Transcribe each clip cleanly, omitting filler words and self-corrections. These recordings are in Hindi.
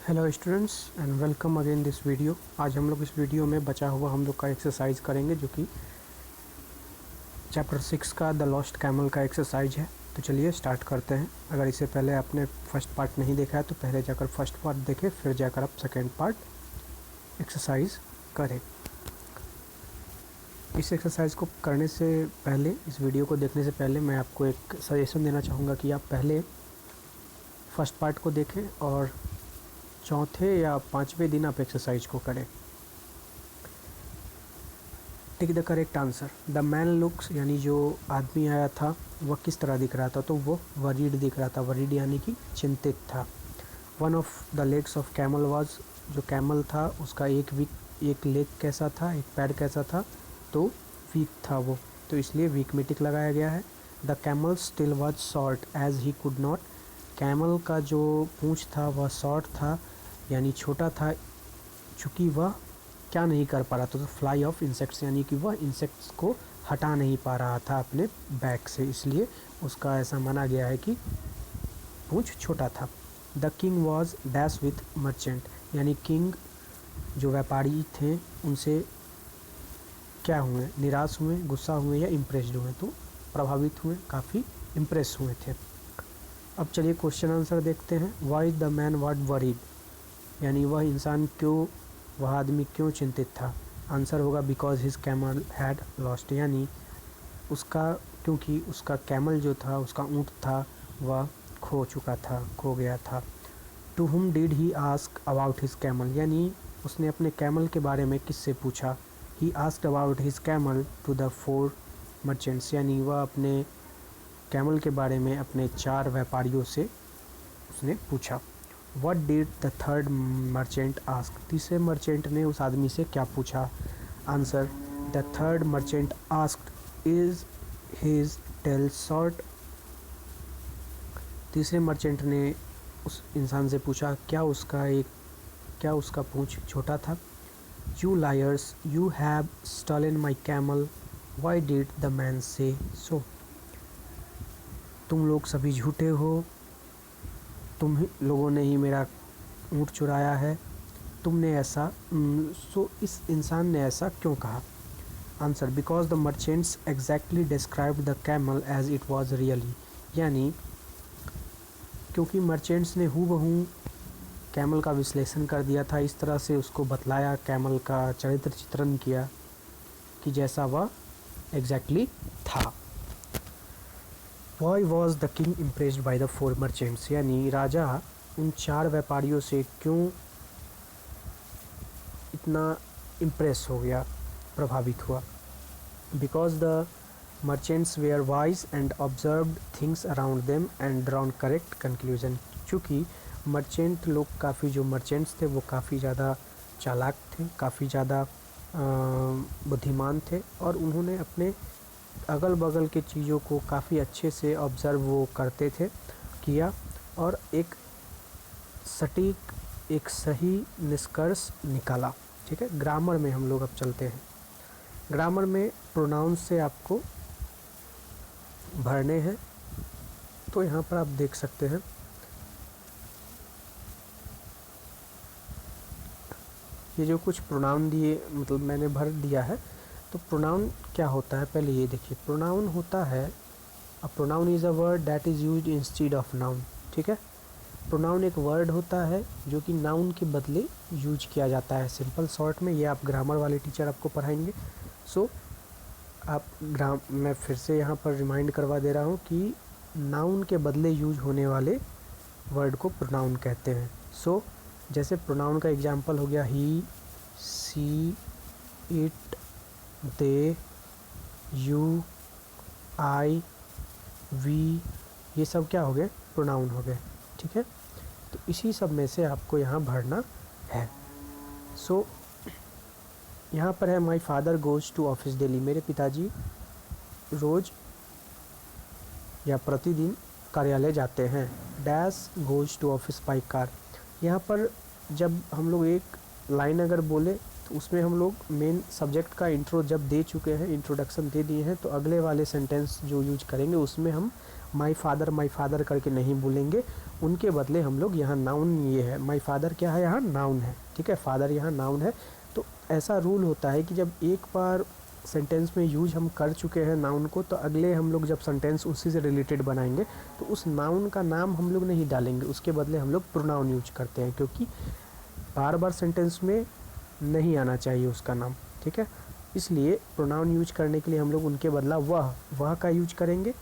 Hello students and welcome again this video. आज हम लोग इस वीडियो में बचा हुआ हम लोग का एक्सरसाइज करेंगे जो कि चैप्टर 6 का द लॉस्ट कैमल का एक्सरसाइज है। तो चलिए स्टार्ट करते हैं। अगर इससे पहले आपने फर्स्ट पार्ट नहीं देखा है तो पहले जाकर फर्स्ट पार्ट देखें, फिर जाकर आप सेकेंड पार्ट एक्सरसाइज करें। इस एक्सरसाइज को करने से पहले, इस वीडियो को देखने से पहले मैं आपको एक सजेशन देना चाहूँगा कि आप पहले फर्स्ट पार्ट को देखें और चौथे या पाँचवें दिन आप एक्सरसाइज को करें। Take the correct answer. The man looks, यानी जो आदमी आया था वह किस तरह दिख रहा था, तो वो वरीड दिख रहा था। वरीड यानी कि चिंतित था। One of the legs of camel was, जो कैमल था उसका एक लेग कैसा था, एक पैर कैसा था, तो वीक था वो, तो इसलिए वीक में टिक लगाया गया है। The camel still was short as he could not, camel का जो पूंछ था वह शॉर्ट था यानी छोटा था, चूँकि वह क्या नहीं कर पा रहा था, तो फ्लाई ऑफ इंसेक्ट्स, यानी कि वह इंसेक्ट्स को हटा नहीं पा रहा था अपने बैक से, इसलिए उसका ऐसा माना गया है कि पूंछ छोटा था। The king was dash with merchant, यानी किंग जो व्यापारी थे उनसे क्या हुए, निराश हुए, गुस्सा हुए या इम्प्रेस्ड हुए, तो प्रभावित हुए, काफ़ी इम्प्रेस हुए थे। अब चलिए क्वेश्चन आंसर देखते हैं। Why the man what worried, यानी वह इंसान क्यों, वह आदमी क्यों चिंतित था। आंसर होगा because his camel had lost, यानी उसका, क्योंकि उसका कैमल जो था, उसका ऊँट था, वह खो चुका था, खो गया था। To whom did he ask about his camel, यानी उसने अपने कैमल के बारे में किससे पूछा। He asked about his camel to the 4 merchants, यानी वह अपने कैमल के बारे में अपने 4 व्यापारियों से उसने पूछा। What did the third merchant ask, तीसरे मर्चेंट ने उस आदमी से क्या पूछा। Answer, the third merchant asked is his tail short, तीसरे मर्चेंट ने उस इंसान से पूछा क्या उसका पूंछ छोटा था। You liars, you have stolen my camel, why did the man say so, तुम लोग सभी झूठे हो, तुम लोगों ने ही मेरा ऊँट चुराया है, तुमने ऐसा, सो इस इंसान ने ऐसा क्यों कहा। Answer, because the merchants exactly described the camel as it was really, यानी क्योंकि मर्चेंट्स ने हूबहू कैमल का विश्लेषण कर दिया था, इस तरह से उसको बतलाया, कैमल का चरित्र चित्रण किया कि जैसा वह एग्जैक्टली था। Why was the king impressed by the 4 merchants, यानी राजा उन 4 व्यापारियों से क्यों इतना इम्प्रेस हो गया, प्रभावित हुआ। Because the merchants were wise and observed things around them and drawn correct conclusion, चूँकि मर्चेंट लोग काफ़ी, जो मर्चेंट्स थे वो काफ़ी ज़्यादा चालाक थे, काफ़ी ज़्यादा बुद्धिमान थे, और उन्होंने अपने अगल बगल के चीज़ों को काफ़ी अच्छे से ऑब्ज़र्व वो करते थे, किया, और एक सटीक, एक सही निष्कर्ष निकाला। ठीक है, ग्रामर में हम लोग अब चलते हैं। ग्रामर में प्रोनाउन से आपको भरने हैं, तो यहाँ पर आप देख सकते हैं ये जो कुछ प्रोनाउन दिए, मतलब मैंने भर दिया है। तो प्रोनाउन क्या होता है, पहले ये देखिए। प्रोनाउन होता है, a pronoun is a word that is used instead of noun. ठीक है, प्रोनाउन एक वर्ड होता है जो कि नाउन के बदले यूज किया जाता है। सिंपल शॉर्ट में ये आप ग्रामर वाले टीचर आपको पढ़ाएंगे। सो मैं फिर से यहाँ पर रिमाइंड करवा दे रहा हूँ कि नाउन के बदले यूज होने वाले वर्ड को प्रोनाउन कहते हैं। सो जैसे प्रोनाउन का एग्जाम्पल हो गया he, she, it, they, you, I, we, ये सब क्या हो गए, प्रोनाउन हो गए। ठीक है, तो इसी सब में से आपको यहाँ भरना है। सो यहाँ पर है my father goes to office daily, मेरे पिताजी रोज़ या प्रतिदिन कार्यालय जाते हैं। Dash goes to office by car, यहाँ पर जब हम लोग एक लाइन अगर बोले तो उसमें हम लोग मेन सब्जेक्ट का इंट्रो जब दे चुके हैं, इंट्रोडक्शन दे दिए हैं, तो अगले वाले सेंटेंस जो यूज करेंगे उसमें हम माई फादर करके नहीं बोलेंगे, उनके बदले हम लोग यहाँ नाउन ये है, माई फादर क्या है यहाँ नाउन है, ठीक है, फादर यहाँ नाउन है। तो ऐसा रूल होता है कि जब एक बार सेंटेंस में यूज हम कर चुके हैं नाउन को, तो अगले हम लोग जब सेंटेंस उसी से रिलेटेड बनाएंगे तो उस नाउन का नाम हम लोग नहीं डालेंगे, उसके बदले हम लोग प्रोनाउन यूज करते हैं, क्योंकि बार बार सेंटेंस में नहीं आना चाहिए उसका नाम, ठीक है। इसलिए प्रोनाउन यूज करने के लिए हम लोग उनके बदला वह का यूज करेंगे।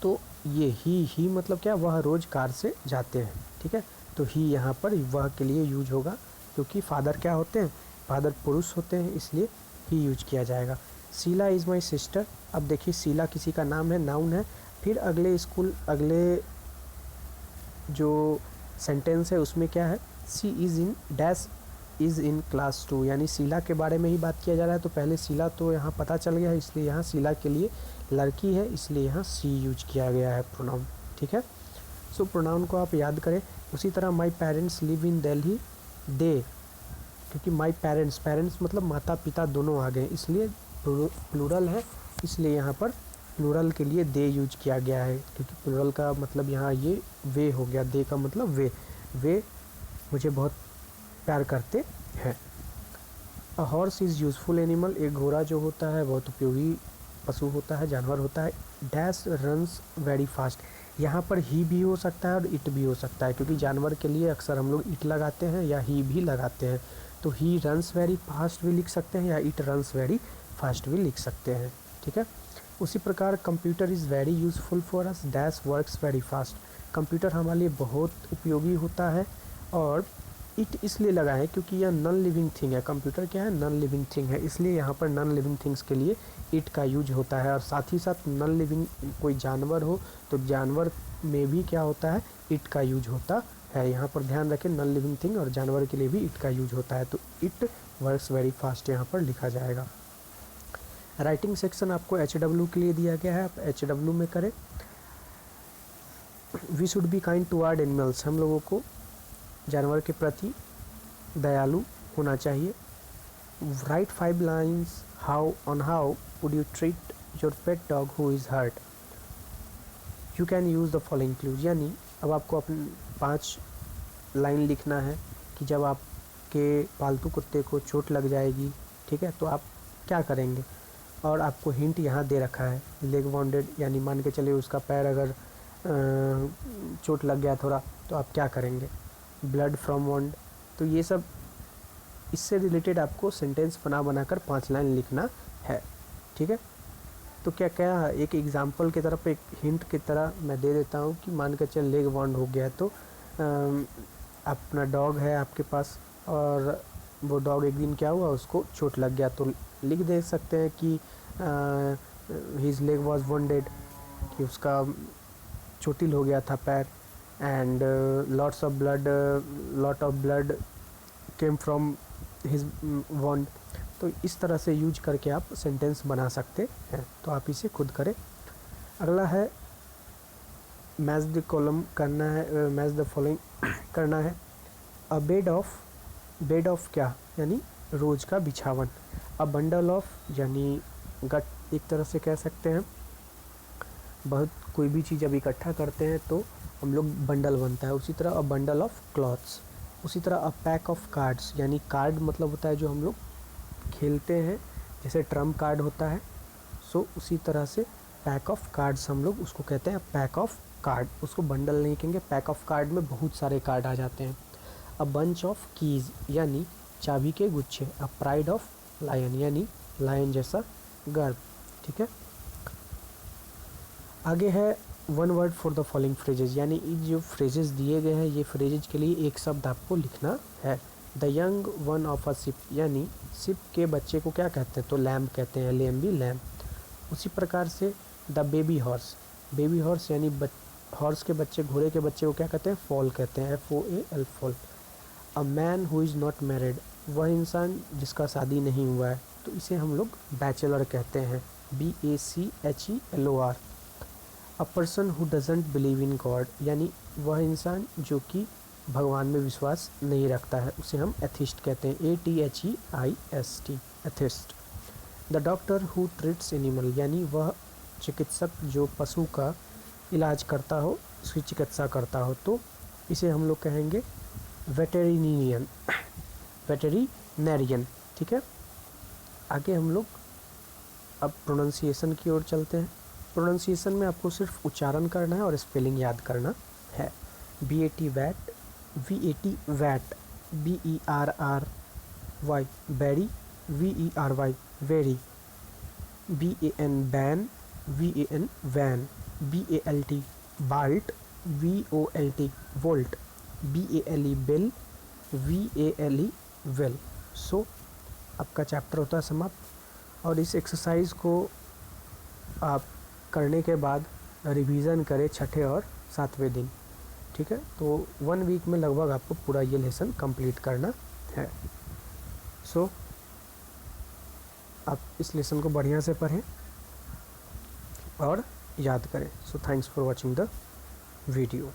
तो ये ही मतलब क्या, वह रोज़ कार से जाते हैं, ठीक है। तो ही यहाँ पर वह के लिए यूज होगा, क्योंकि फादर क्या होते हैं, फादर पुरुष होते हैं, इसलिए ही यूज किया जाएगा। शीला इज़ माई सिस्टर, अब देखिए शीला किसी का नाम है, नाउन है। फिर अगले जो सेंटेंस है उसमें क्या है, she is in dash is in class 2, यानी शीला के बारे में ही बात किया जा रहा है। तो पहले शीला तो यहाँ पता चल गया है, इसलिए यहाँ शीला के लिए लड़की है, इसलिए यहाँ सी यूज किया गया है प्रोनाउन, ठीक है। सो प्रोनाउन को आप याद करें। उसी तरह my parents live in Delhi, they, क्योंकि माई पेरेंट्स मतलब माता पिता दोनों आ गए, इसलिए प्लूरल है, इसलिए यहाँ पर प्लूरल के लिए दे यूज किया गया है, क्योंकि प्लूरल का मतलब यहाँ ये वे हो गया, दे का मतलब वे मुझे बहुत प्यार करते हैं। A horse is useful animal, एक घोड़ा जो होता है बहुत उपयोगी पशु होता है, जानवर होता है। डैश रन्स वेरी फास्ट, यहाँ पर ही भी हो सकता है और इट भी हो सकता है, क्योंकि जानवर के लिए अक्सर हम लोग इट लगाते हैं या ही भी लगाते हैं। तो ही रन्स वेरी फास्ट भी लिख सकते हैं या इट रन्स वेरी फास्ट भी लिख सकते हैं, ठीक है। उसी प्रकार computer is very useful for us, dash works very fast, computer हमारे लिए बहुत उपयोगी होता है। और इट इसलिए लगा है क्योंकि यह नॉन लिविंग थिंग है, कंप्यूटर क्या है, नॉन लिविंग थिंग है, इसलिए यहाँ पर नॉन लिविंग थिंग्स के लिए इट का यूज होता है। और साथ ही साथ नॉन लिविंग कोई जानवर हो तो जानवर में भी क्या होता है, इट का यूज होता है। यहाँ पर ध्यान रखें, नॉन लिविंग थिंग और जानवर के लिए भी इट का यूज होता है, तो इट वर्क्स वेरी फास्ट यहाँ पर लिखा जाएगा। राइटिंग सेक्शन आपको HW के लिए दिया गया है, आप HW में करें। We should be kind toward animals, हम लोगों को जानवर के प्रति दयालु होना चाहिए। Write 5 lines how would you treat your pet dog who is hurt, you can use the following clues, यानी अब आपको अपने 5 लाइन लिखना है कि जब आपके पालतू कुत्ते को चोट लग जाएगी, ठीक है, तो आप क्या करेंगे। और आपको हिंट यहाँ दे रखा है, लेग वाउंडेड, यानी मान के चलिए उसका पैर अगर चोट लग गया थोड़ा, तो आप क्या करेंगे। ब्लड फ्रॉम वॉन्ड, तो ये सब इससे रिलेटेड आपको सेंटेंस बनाकर 5 लाइन लिखना है, ठीक है। तो क्या क्या एक एग्जांपल की तरफ एक हिंट की तरह मैं दे देता हूँ कि मान के चल लेग वाउंड हो गया, तो अपना डॉग है आपके पास और वो डॉग एक दिन क्या हुआ, उसको चोट लग गया, तो लिख दे सकते हैं कि हिज लेग वाज वॉन्डेड, कि उसका चोटिल हो गया था पैर, and lot of blood came from his wound. तो इस तरह से यूज करके आप सेंटेंस बना सकते हैं, तो आप इसे खुद करें। अगला है मैच द कॉलम करना है, मैच द फॉलोइंग करना है। अ बेड ऑफ क्या, यानी रोज़ का बिछावन। अ बंडल ऑफ, यानी गट, एक तरह से कह सकते हैं बहुत कोई भी चीज़ जब इकट्ठा करते हैं तो हम लोग बंडल बनता है, उसी तरह अ बंडल ऑफ क्लॉथ्स। उसी तरह अ पैक ऑफ कार्ड्स, यानी कार्ड मतलब होता है जो हम लोग खेलते हैं, जैसे ट्रम्प कार्ड होता है, सो उसी तरह से पैक ऑफ कार्ड्स हम लोग उसको कहते हैं पैक ऑफ कार्ड, उसको बंडल नहीं कहेंगे। पैक ऑफ कार्ड में बहुत सारे कार्ड आ जाते हैं। अ बंच ऑफ कीज़, यानी चाबी के गुच्छे। अ प्राइड ऑफ लायन, यानी लायन जैसा गर्व, ठीक है। आगे है one word for the following phrases, यानी जो फ्रेजेस दिए गए हैं ये फ्रेजेज के लिए एक शब्द आपको लिखना है। The young one of a ship, यानी शिप के बच्चे को क्या कहते हैं, तो लैम्ब कहते हैं, LAMB लैम्ब। उसी प्रकार से द बेबी हॉर्स यानी हॉर्स के बच्चे, घोड़े के बच्चे को क्या कहते हैं, फॉल कहते हैं, FOAL fall. A man who is not married, वह इंसान जिसका शादी नहीं हुआ है, तो इसे हम लोग बैचलर कहते हैं, BACHELOR। A person who doesn't believe in God, यानी वह इंसान जो कि भगवान में विश्वास नहीं रखता है, उसे हम एथिस्ट कहते हैं, ATHEIST atheist. The doctor who treats animal, यानी वह चिकित्सक जो पशु का इलाज करता हो, उसकी चिकित्सा करता हो, तो इसे हम लोग कहेंगे वेटेरिनेरियन, वेटेरिनेरियन। ठीक है, आगे हम लोग अब प्रोनाउंसिएशन की ओर चलते हैं। प्रोनाउंसिएशन में आपको सिर्फ उच्चारण करना है और स्पेलिंग याद करना है। BAT vat, VAT vat, BERRY berry, VERY very, BAN ban, VAN van, BALT balt, VOLT volt, BALE bale, VALE vale. So आपका चैप्टर होता है समाप्त। और इस एक्सरसाइज को आप करने के बाद रिवीजन करें छठे और सातवें दिन। ठीक है, तो 1 वीक में लगभग आपको पूरा ये लेसन कंप्लीट करना है। सो आप इस लेसन को बढ़िया से पढ़ें और याद करें। So thanks for watching the video.